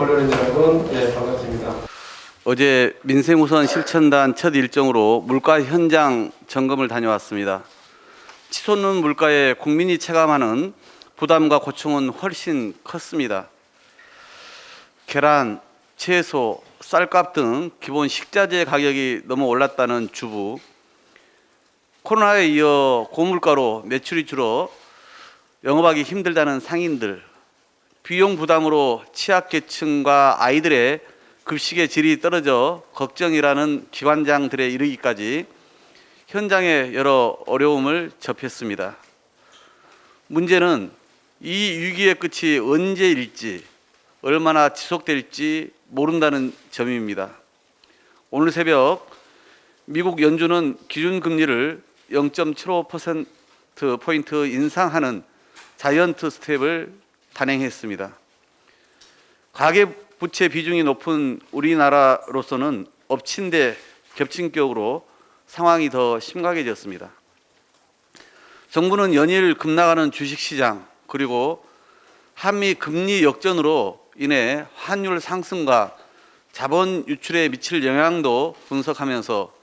고려인 여러분, 반갑습니다. 어제 민생우선 실천단 첫 일정으로 물가 현장 점검을 다녀왔습니다. 치솟는 물가에 국민이 체감하는 부담과 고충은 훨씬 컸습니다. 계란, 채소, 쌀값 등 기본 식자재 가격이 너무 올랐다는 주부, 코로나에 이어 고물가로 매출이 줄어 영업하기 힘들다는 상인들, 비용 부담으로 취약계층과 아이들의 급식의 질이 떨어져 걱정이라는 기관장들에 이르기까지 현장에 여러 어려움을 접했습니다. 문제는 이 위기의 끝이 언제일지, 얼마나 지속될지 모른다는 점입니다. 오늘 새벽 미국 연준은 기준금리를 0.75%포인트 인상하는 자이언트 스텝을 단행했습니다. 가계부채 비중이 높은 우리나라로서는 엎친 데 겹친 격으로 상황이 더 심각해졌습니다. 정부는 연일 급락하는 주식시장 그리고 한미 금리 역전으로 인해 환율 상승과 자본 유출에 미칠 영향도 분석하면서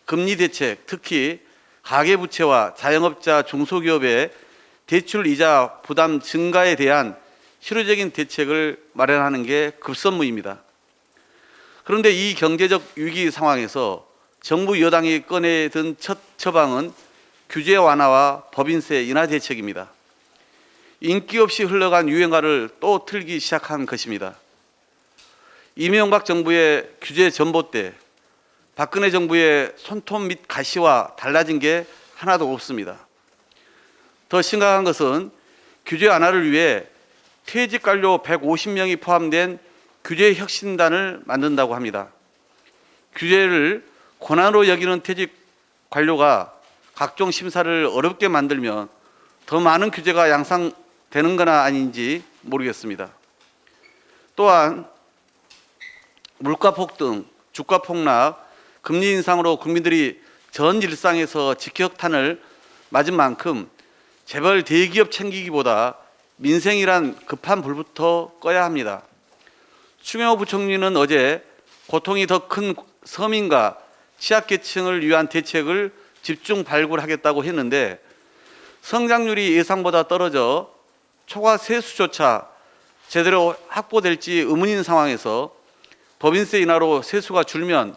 금리 대책, 특히 가계부채와 자영업자 중소기업의 대출 이자 부담 증가에 대한 실효적인 대책을 마련하는 게 급선무입니다. 그런데 이 경제적 위기 상황에서 정부 여당이 꺼내든 첫 처방은 규제 완화와 법인세 인하 대책입니다. 인기 없이 흘러간 유행가를 또 틀기 시작한 것입니다. 이명박 정부의 규제 전봇대, 박근혜 정부의 손톱 및 가시와 달라진 게 하나도 없습니다. 더 심각한 것은 규제 완화를 위해 퇴직 관료 150명이 포함된 규제 혁신단을 만든다고 합니다. 규제를 권한으로 여기는 퇴직 관료가 각종 심사를 어렵게 만들면 더 많은 규제가 양상되는 거나 아닌지 모르겠습니다. 또한 물가 폭등, 주가 폭락, 금리 인상으로 국민들이 전 일상에서 직격탄을 맞은 만큼 재벌 대기업 챙기기보다 민생이란 급한 불부터 꺼야 합니다. 추경호 부총리는 어제 고통이 더 큰 서민과 취약계층을 위한 대책을 집중 발굴하겠다고 했는데 성장률이 예상보다 떨어져 초과 세수조차 제대로 확보될지 의문인 상황에서 법인세 인하로 세수가 줄면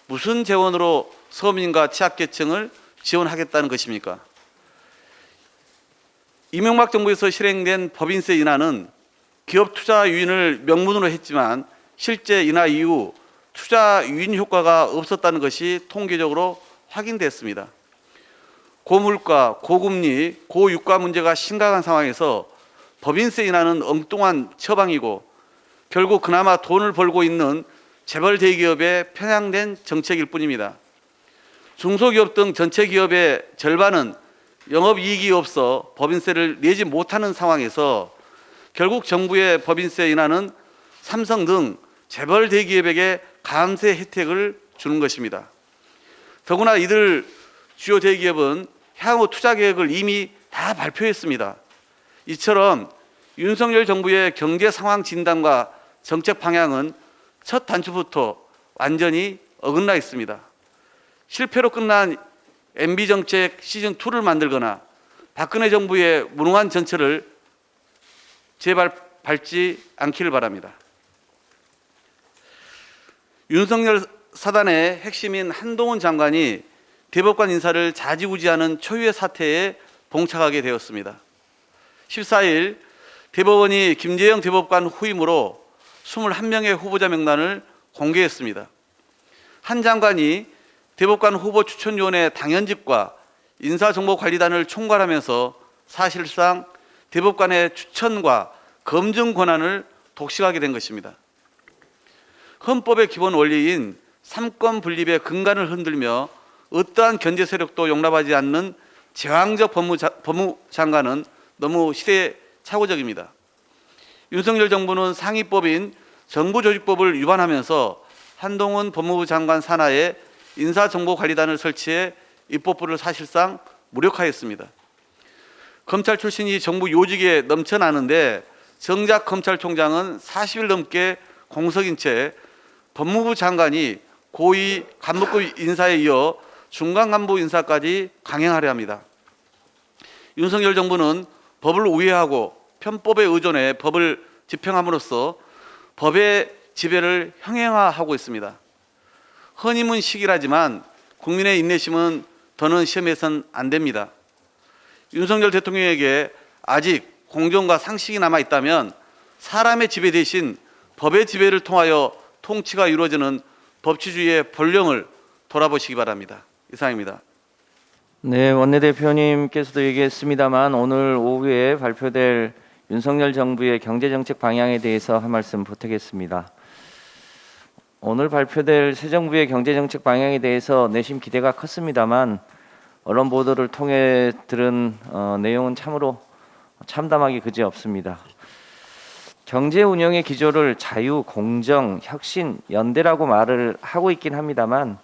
무슨 재원으로 서민과 취약계층을 지원하겠다는 것입니까? 이명박 정부에서 실행된 법인세 인하는 기업 투자 유인을 명분으로 했지만 실제 인하 이후 투자 유인 효과가 없었다는 것이 통계적으로 확인됐습니다. 고물가, 고금리, 고유가 문제가 심각한 상황에서 법인세 인하는 엉뚱한 처방이고 결국 그나마 돈을 벌고 있는 재벌 대기업에 편향된 정책일 뿐입니다. 중소기업 등 전체 기업의 절반은 영업이익이 없어 법인세를 내지 못하는 상황에서 결국 정부의 법인세 인하는 삼성 등 재벌 대기업에게 감세 혜택을 주는 것입니다. 더구나 이들 주요 대기업은 향후 투자 계획을 이미 다 발표했습니다. 이처럼 윤석열 정부의 경제 상황 진단과 정책 방향은 첫 단추부터 완전히 어긋나 있습니다. 실패로 끝난 MB 정책 시즌2를 만들거나 박근혜 정부의 무능한 전철을 제발 밟지 않기를 바랍니다. 윤석열 사단의 핵심인 한동훈 장관이 대법관 인사를 좌지우지하는 초유의 사태에 봉착하게 되었습니다. 14일 대법원이 김재영 대법관 후임으로 21명의 후보자 명단을 공개했습니다. 한 장관이 대법관 후보 추천위원회 당연직과 인사정보관리단을 총괄하면서 사실상 대법관의 추천과 검증 권한을 독식하게 된 것입니다. 헌법의 기본 원리인 삼권 분립의 근간을 흔들며 어떠한 견제 세력도 용납하지 않는 제왕적 법무장관은 너무 시대착오적입니다. 윤석열 정부는 상위법인 정부조직법을 위반하면서 한동훈 법무부 장관 산하에 인사정보관리단을 설치해 입법부를 사실상 무력화했습니다. 검찰 출신이 정부 요직에 넘쳐나는데 정작 검찰총장은 40일 넘게 공석인 채 법무부 장관이 고위 간부급 인사에 이어 중간 간부 인사까지 강행하려 합니다. 윤석열 정부는 법을 우회하고 편법에 의존해 법을 집행함으로써 법의 지배를 형행화하고 있습니다. 흔히문 시기라지만 국민의 인내심은 더는 시험해서는 안 됩니다. 윤석열 대통령에게 아직 공정과 상식이 남아 있다면 사람의 지배 대신 법의 지배를 통하여 통치가 이루어지는 법치주의의 본령을 돌아보시기 바랍니다. 이상입니다. 네, 원내대표님께서도 얘기했습니다만 오늘 오후에 발표될 윤석열 정부의 경제정책 방향에 대해서 한 말씀 부탁드리겠습니다. 오늘 발표될 새 정부의 경제정책 방향에 대해서 내심 기대가 컸습니다만 언론 보도를 통해 들은 내용은 참으로 참담하기 그지없습니다. 경제 운영의 기조를 자유, 공정, 혁신, 연대라고 말을 하고 있긴 합니다만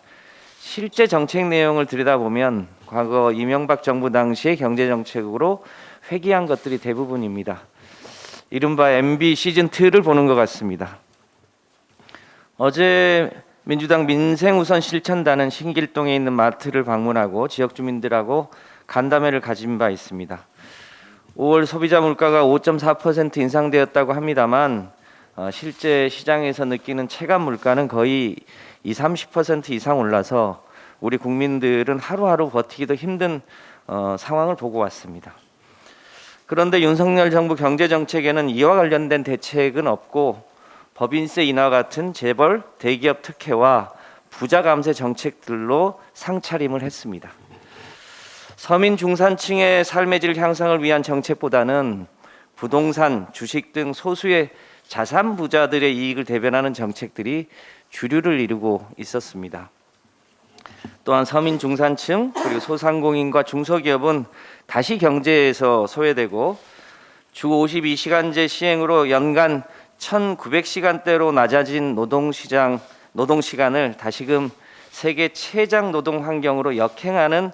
실제 정책 내용을 들여다보면 과거 이명박 정부 당시의 경제 정책으로 회귀한 것들이 대부분입니다. 이른바 MB 시즌2를 보는 것 같습니다. 어제 민주당 민생우선 실천단은 신길동에 있는 마트를 방문하고 지역 주민들하고 간담회를 가진 바 있습니다. 5월 소비자 물가가 5.4% 인상되었다고 합니다만 실제 시장에서 느끼는 체감 물가는 거의 20-30% 이상 올라서 우리 국민들은 하루하루 버티기도 힘든 상황을 보고 왔습니다. 그런데 윤석열 정부 경제정책에는 이와 관련된 대책은 없고 법인세 인하 같은 재벌, 대기업 특혜와 부자 감세 정책들로 상차림을 했습니다. 서민 중산층의 삶의 질 향상을 위한 정책보다는 부동산, 주식 등 소수의 자산 부자들의 이익을 대변하는 정책들이 주류를 이루고 있었습니다. 또한 서민 중산층 그리고 소상공인과 중소기업은 다시 경제에서 소외되고 주 52시간제 시행으로 연간 1,900시간대로 낮아진 노동시간을 다시금 세계 최장 노동 환경으로 역행하는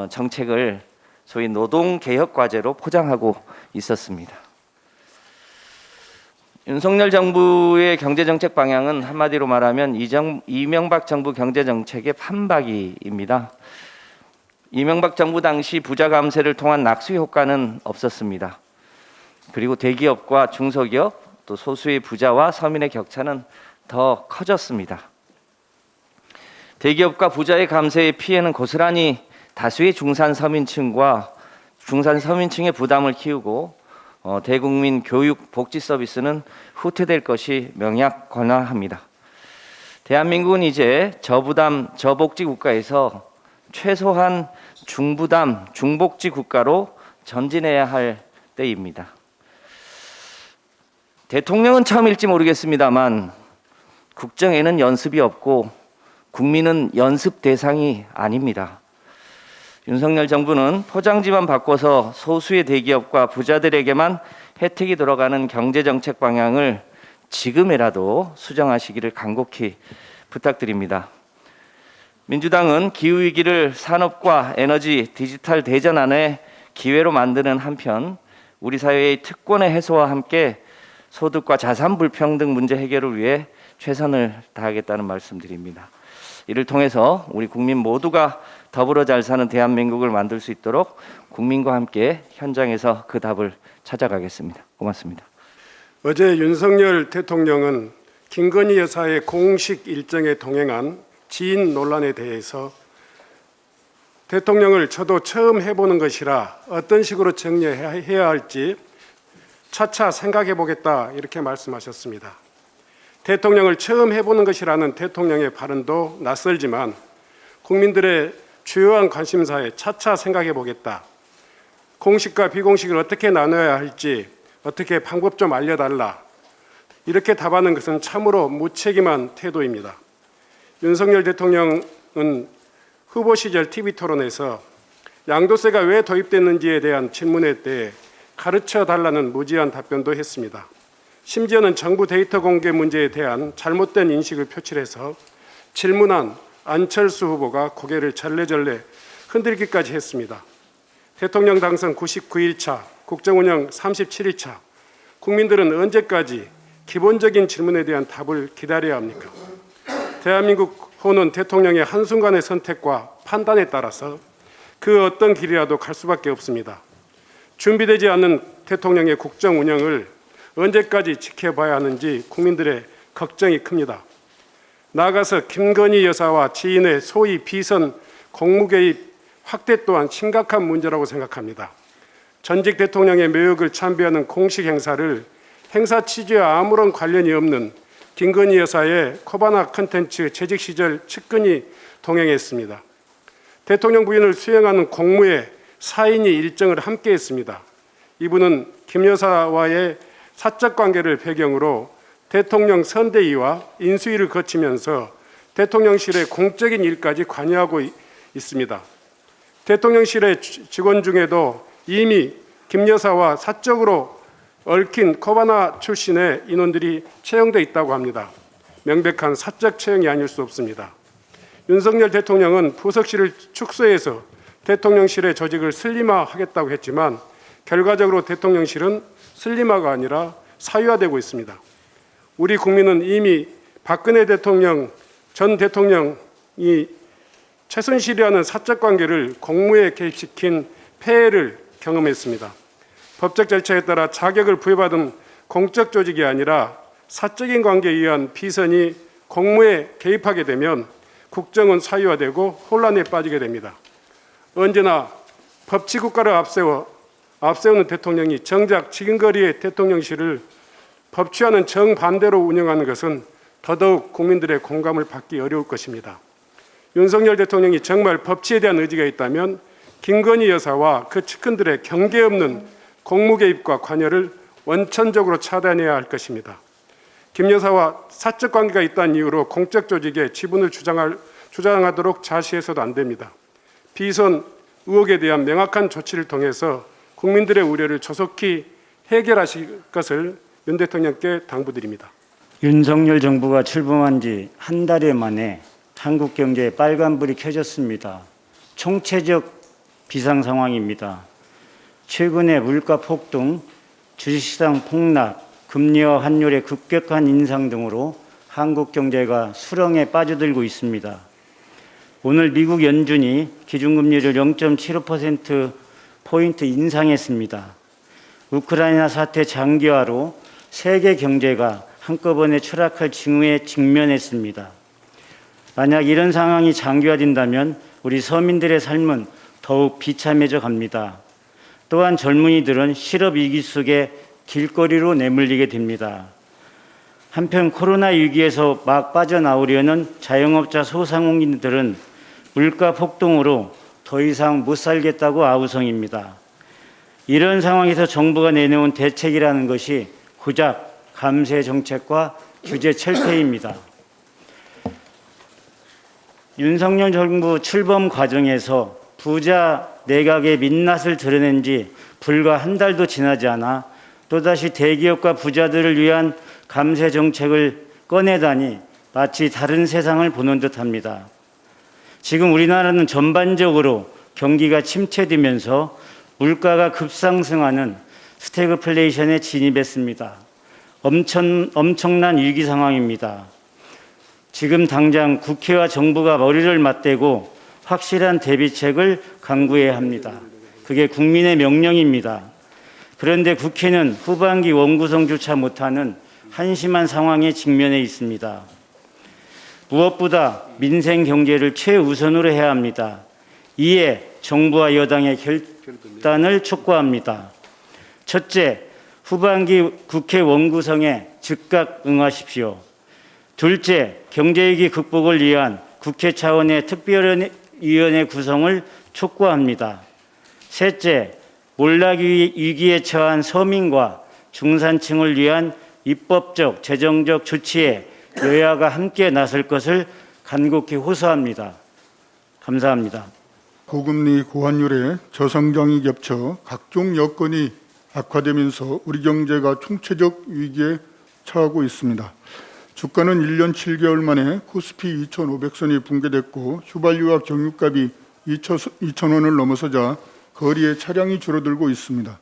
정책을 소위 노동개혁과제로 포장하고 있었습니다. 윤석열 정부의 경제정책 방향은 한마디로 말하면 이명박 정부 경제정책의 판박이입니다. 이명박 정부 당시 부자 감세를 통한 낙수 효과는 없었습니다. 그리고 대기업과 중소기업 또 소수의 부자와 서민의 격차는 더 커졌습니다. 대기업과 부자의 감세의 피해는 고스란히 다수의 중산 서민층의 부담을 키우고 대국민 교육 복지 서비스는 후퇴될 것이 명약관화합니다. 대한민국은 이제 저부담 저복지 국가에서 최소한 중부담 중복지 국가로 전진해야 할 때입니다. 대통령은 처음일지 모르겠습니다만 국정에는 연습이 없고 국민은 연습 대상이 아닙니다. 윤석열 정부는 포장지만 바꿔서 소수의 대기업과 부자들에게만 혜택이 들어가는 경제정책 방향을 지금이라도 수정하시기를 간곡히 부탁드립니다. 민주당은 기후위기를 산업과 에너지, 디지털 대전환의 기회로 만드는 한편 우리 사회의 특권의 해소와 함께 소득과 자산 불평등 문제 해결을 위해 최선을 다하겠다는 말씀드립니다. 이를 통해서 우리 국민 모두가 더불어 잘 사는 대한민국을 만들 수 있도록 국민과 함께 현장에서 그 답을 찾아가겠습니다. 고맙습니다. 어제 윤석열 대통령은 김건희 여사의 공식 일정에 동행한 지인 논란에 대해서 대통령을 저도 처음 해보는 것이라 어떤 식으로 정리해야 할지 차차 생각해 보겠다 이렇게 말씀하셨습니다. 대통령을 처음 해보는 것이라는 대통령의 발언도 낯설지만 국민들의 주요한 관심사에 차차 생각해 보겠다. 공식과 비공식을 어떻게 나눠야 할지 어떻게 방법 좀 알려달라. 이렇게 답하는 것은 참으로 무책임한 태도입니다. 윤석열 대통령은 후보 시절 TV토론에서 양도세가 왜 도입됐는지에 대한 질문에 대해 가르쳐 달라는 무지한 답변도 했습니다. 심지어는 정부 데이터 공개 문제에 대한 잘못된 인식을 표출해서 질문한 안철수 후보가 고개를 절레절레 흔들기까지 했습니다. 대통령 당선 99일차, 국정운영 37일차, 국민들은 언제까지 기본적인 질문에 대한 답을 기다려야 합니까? 대한민국 호는 대통령의 한순간의 선택과 판단에 따라서 그 어떤 길이라도 갈 수밖에 없습니다. 준비되지 않은 대통령의 국정 운영을 언제까지 지켜봐야 하는지 국민들의 걱정이 큽니다. 나아가서 김건희 여사와 지인의 소위 비선 공무개입 확대 또한 심각한 문제라고 생각합니다. 전직 대통령의 묘역을 참배하는 공식 행사를 행사 취지와 아무런 관련이 없는 김건희 여사의 코바나 콘텐츠 재직 시절 측근이 동행했습니다. 대통령 부인을 수행하는 공무에 사인이 일정을 함께했습니다. 이분은 김 여사와의 사적 관계를 배경으로 대통령 선대위와 인수위를 거치면서 대통령실의 공적인 일까지 관여하고 있습니다. 대통령실의 직원 중에도 이미 김 여사와 사적으로 얽힌 코바나 출신의 인원들이 채용돼 있다고 합니다. 명백한 사적 채용이 아닐 수 없습니다. 윤석열 대통령은 부석실을 축소해서 대통령실의 조직을 슬림화하겠다고 했지만 결과적으로 대통령실은 슬림화가 아니라 사유화되고 있습니다. 우리 국민은 이미 박근혜 대통령, 전 대통령이 최순실이라는 사적 관계를 공무에 개입시킨 폐해를 경험했습니다. 법적 절차에 따라 자격을 부여받은 공적 조직이 아니라 사적인 관계에 의한 비선이 공무에 개입하게 되면 국정은 사유화되고 혼란에 빠지게 됩니다. 언제나 법치국가를 앞세우는 대통령이 정작 지근거리의 대통령실을 법치와는 정반대로 운영하는 것은 더더욱 국민들의 공감을 받기 어려울 것입니다. 윤석열 대통령이 정말 법치에 대한 의지가 있다면 김건희 여사와 그 측근들의 경계 없는 공무 개입과 관여를 원천적으로 차단해야 할 것입니다. 김 여사와 사적 관계가 있다는 이유로 공적 조직의 지분을 주장하도록 자시해서도 안 됩니다. 비선 의혹에 대한 명확한 조치를 통해서 국민들의 우려를 조속히 해결하실 것을 윤 대통령께 당부드립니다. 윤석열 정부가 출범한 지 한 달 만에 한국 경제에 빨간불이 켜졌습니다. 총체적 비상 상황입니다. 최근에 물가 폭등, 주식시장 폭락, 금리와 환율의 급격한 인상 등으로 한국 경제가 수렁에 빠져들고 있습니다. 오늘 미국 연준이 기준금리를 0.75%포인트 인상했습니다. 우크라이나 사태 장기화로 세계 경제가 한꺼번에 추락할 징후에 직면했습니다. 만약 이런 상황이 장기화된다면 우리 서민들의 삶은 더욱 비참해져 갑니다. 또한 젊은이들은 실업 위기 속에 길거리로 내몰리게 됩니다. 한편 코로나 위기에서 막 빠져나오려는 자영업자 소상공인들은 물가 폭등으로 더 이상 못 살겠다고 아우성입니다. 이런 상황에서 정부가 내놓은 대책이라는 것이 고작 감세 정책과 규제 철폐입니다. 윤석열 정부 출범 과정에서 부자 내각의 민낯을 드러낸 지 불과 한 달도 지나지 않아 또다시 대기업과 부자들을 위한 감세 정책을 꺼내다니 마치 다른 세상을 보는 듯합니다. 지금 우리나라는 전반적으로 경기가 침체되면서 물가가 급상승하는 스태그플레이션에 진입했습니다. 엄청난 위기 상황입니다. 지금 당장 국회와 정부가 머리를 맞대고 확실한 대비책을 강구해야 합니다. 그게 국민의 명령입니다. 그런데 국회는 후반기 원구성조차 못하는 한심한 상황에 직면해 있습니다. 무엇보다 민생 경제를 최우선으로 해야 합니다. 이에 정부와 여당의 결단을 촉구합니다. 첫째, 후반기 국회 원구성에 즉각 응하십시오. 둘째, 경제위기 극복을 위한 국회 차원의 특별위원회 구성을 촉구합니다. 셋째, 몰락위기에 처한 서민과 중산층을 위한 입법적, 재정적 조치에 여야가 함께 나설 것을 간곡히 호소합니다. 감사합니다. 고금리 고환율에 저성장이 겹쳐 각종 여건이 악화되면서 우리 경제가 총체적 위기에 처하고 있습니다. 주가는 1년 7개월 만에 코스피 2,500선이 붕괴됐고 휘발유와 경유값이 2,000원을 넘어서자 거리에 차량이 줄어들고 있습니다.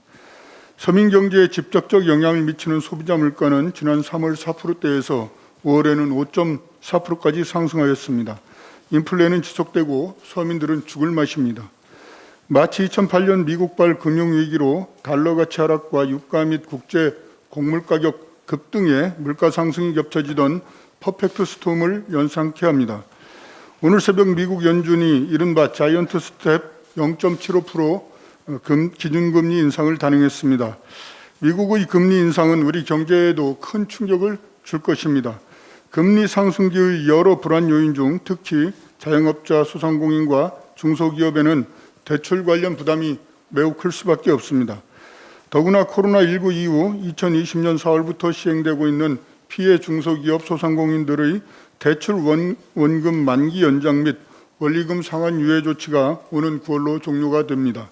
서민 경제에 직접적 영향을 미치는 소비자 물가는 지난 3월 4%대에서 5월에는 5.4%까지 상승하였습니다. 인플레는 지속되고 서민들은 죽을 맛입니다. 마치 2008년 미국발 금융위기로 달러 가치 하락과 유가 및 국제 곡물 가격 급등에 물가 상승이 겹쳐지던 퍼펙트 스톰을 연상케 합니다. 오늘 새벽 미국 연준이 이른바 자이언트 스텝 0.75% 기준금리 인상을 단행했습니다. 미국의 금리 인상은 우리 경제에도 큰 충격을 줄 것입니다. 금리 상승기의 여러 불안 요인 중 특히 자영업자, 소상공인과 중소기업에는 대출 관련 부담이 매우 클 수밖에 없습니다. 더구나 코로나19 이후 2020년 4월부터 시행되고 있는 피해 중소기업 소상공인들의 대출 원금 만기 연장 및 원리금 상환 유예 조치가 오는 9월로 종료가 됩니다.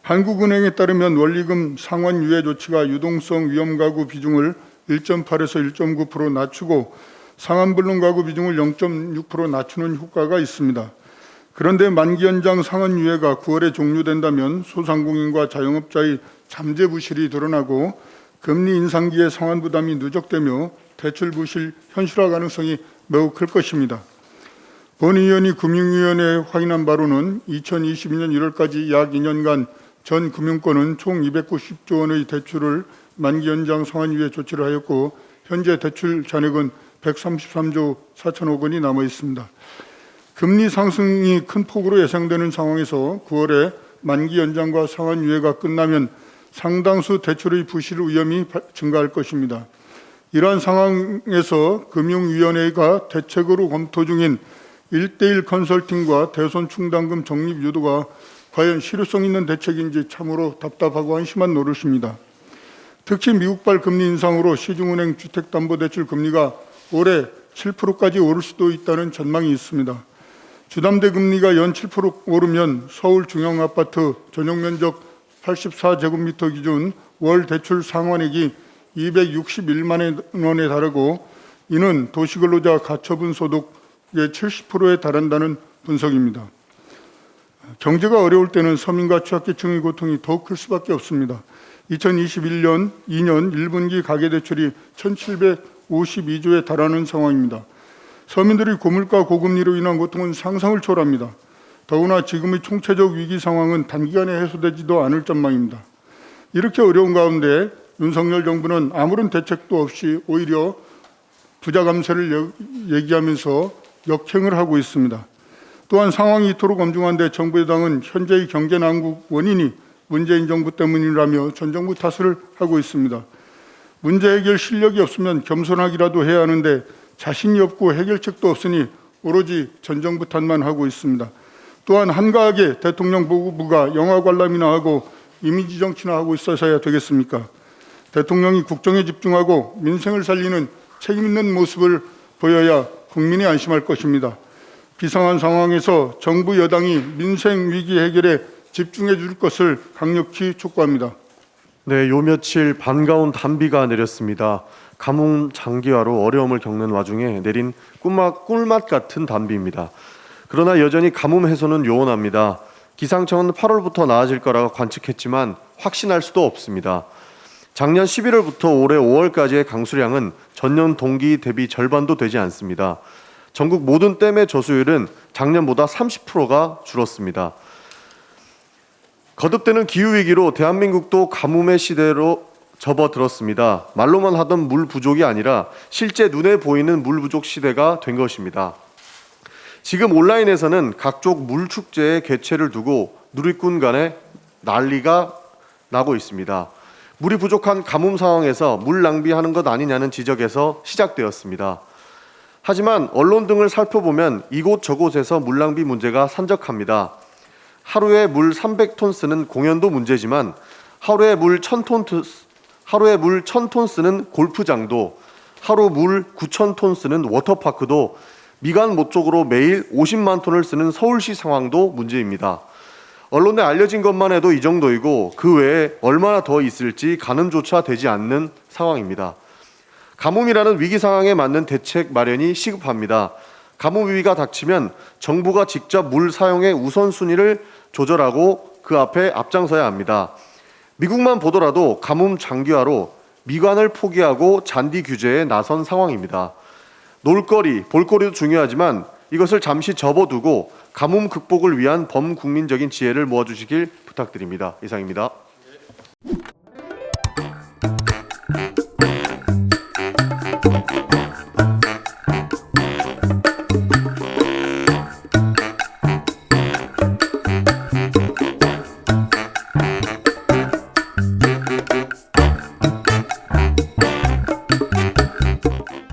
한국은행에 따르면 원리금 상환 유예 조치가 유동성 위험가구 비중을 1.8에서 1.9% 낮추고 상환불능 가구 비중을 0.6% 낮추는 효과가 있습니다. 그런데 만기 연장 상환 유예가 9월에 종료된다면 소상공인과 자영업자의 잠재 부실이 드러나고 금리 인상기의 상환 부담이 누적되며 대출 부실 현실화 가능성이 매우 클 것입니다. 본 의원이 금융위원회에 확인한 바로는 2022년 1월까지 약 2년간 전 금융권은 총 290조 원의 대출을 만기 연장 상환 유예 조치를 하였고 현재 대출 잔액은 133조 4천억 원이 남아 있습니다. 금리 상승이 큰 폭으로 예상되는 상황에서 9월에 만기 연장과 상환 유예가 끝나면 상당수 대출의 부실 위험이 증가할 것입니다. 이러한 상황에서 금융위원회가 대책으로 검토 중인 1:1 컨설팅과 대손 충당금 적립 유도가 과연 실효성 있는 대책인지 참으로 답답하고 한심한 노릇입니다. 특히 미국발 금리 인상으로 시중은행 주택담보대출 금리가 올해 7%까지 오를 수도 있다는 전망이 있습니다. 주담대 금리가 연 7% 오르면 서울 중형아파트 전용면적 84제곱미터 기준 월 대출 상환액이 261만 원에 달하고 이는 도시근로자 가처분 소득의 70%에 달한다는 분석입니다. 경제가 어려울 때는 서민과 취약계층의 고통이 더욱 클 수밖에 없습니다. 2021년 2년 1분기 가계대출이 1,752조에 달하는 상황입니다. 서민들의 고물가 고금리로 인한 고통은 상상을 초월합니다. 더구나 지금의 총체적 위기 상황은 단기간에 해소되지도 않을 전망입니다. 이렇게 어려운 가운데 윤석열 정부는 아무런 대책도 없이 오히려 부자 감세를 얘기하면서 역행을 하고 있습니다. 또한 상황이 이토록 엄중한데 정부 여당은 현재의 경제 난국 원인이 문재인 정부 때문이라며 전 정부 탓을 하고 있습니다. 문제 해결 실력이 없으면 겸손하기라도 해야 하는데 자신이 없고 해결책도 없으니 오로지 전 정부 탓만 하고 있습니다. 또한 한가하게 대통령 보고부가 영화 관람이나 하고 이미지 정치나 하고 있어서야 되겠습니까? 대통령이 국정에 집중하고 민생을 살리는 책임 있는 모습을 보여야 국민이 안심할 것입니다. 비상한 상황에서 정부 여당이 민생 위기 해결에 집중해 줄 것을 강력히 촉구합니다. 네, 요 며칠 반가운 단비가 내렸습니다. 가뭄 장기화로 어려움을 겪는 와중에 내린 꿀맛 같은 단비입니다. 그러나 여전히 가뭄 해소는 요원합니다. 기상청은 8월부터 나아질 거라고 관측했지만 확신할 수도 없습니다. 작년 11월부터 올해 5월까지의 강수량은 전년 동기 대비 절반도 되지 않습니다. 전국 모든 댐의 저수율은 작년보다 30%가 줄었습니다. 거듭되는 기후위기로 대한민국도 가뭄의 시대로 접어들었습니다. 말로만 하던 물 부족이 아니라 실제 눈에 보이는 물 부족 시대가 된 것입니다. 지금 온라인에서는 각종 물축제의 개최를 두고 누리꾼 간에 난리가 나고 있습니다. 물이 부족한 가뭄 상황에서 물 낭비하는 것 아니냐는 지적에서 시작되었습니다. 하지만 언론 등을 살펴보면 이곳 저곳에서 물 낭비 문제가 산적합니다. 하루에 물 300톤 쓰는 공연도 문제지만 하루에 물 1,000톤 쓰는 골프장도, 하루 물 9,000톤 쓰는 워터파크도, 미관 모쪽으로 매일 50만 톤을 쓰는 서울시 상황도 문제입니다. 언론에 알려진 것만 해도 이 정도이고 그 외에 얼마나 더 있을지 가늠조차 되지 않는 상황입니다. 가뭄이라는 위기 상황에 맞는 대책 마련이 시급합니다. 가뭄 위기가 닥치면 정부가 직접 물 사용의 우선순위를 조절하고 그 앞에 앞장서야 합니다. 미국만 보더라도 가뭄 장기화로 미관을 포기하고 잔디 규제에 나선 상황입니다. 놀거리, 볼거리도 중요하지만 이것을 잠시 접어두고 가뭄 극복을 위한 범국민적인 지혜를 모아주시길 부탁드립니다. 이상입니다.